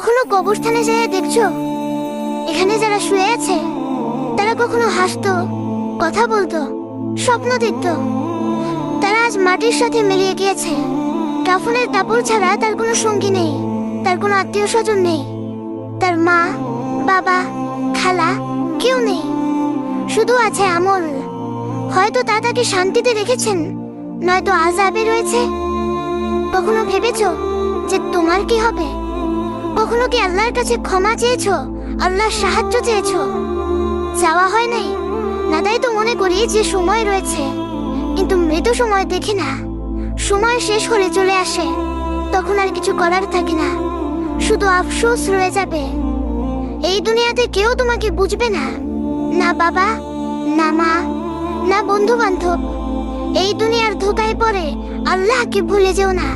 কখনো কবরস্থানে যেয়ে দেখছো এখানে যারা শুয়ে আছে তারা কখনো হাসতো, কথা বলতো, স্বপ্ন দেখতো? তারা আজ মাটির সাথে মিলিয়ে গিয়েছে। কাফনের কাপড় ছাড়া তার কোনো সঙ্গী নেই, তার কোনো আত্মীয় স্বজন নেই, তার মা বাবা খালা কেউ নেই, শুধু আছে আমল। হয়তো তা তাকে শান্তিতে রেখেছেন, নয়তো আযাবে রয়েছে। কখনো ভেবেছো যে তোমার কি হবে? কখনো কি আল্লাহর কাছে ক্ষমা চেয়েছো, আল্লাহর সাহায্য চেয়েছো? চাওয়া হয় নাই না, তাই তো মনে করি যে সময় রয়েছে। কিন্তু মৃত সময় দেখে না, সময় শেষ হলে চলে আসে, তখন আর কিছু করার থাকে না, শুধু আফসোস রয়ে যাবে। এই দুনিয়াতে কেউ তোমাকে বুঝবে না, না বাবা, না মা, না বন্ধু বান্ধব। এই দুনিয়ার ধোকায় পড়ে আল্লাহকে ভুলে যেও না।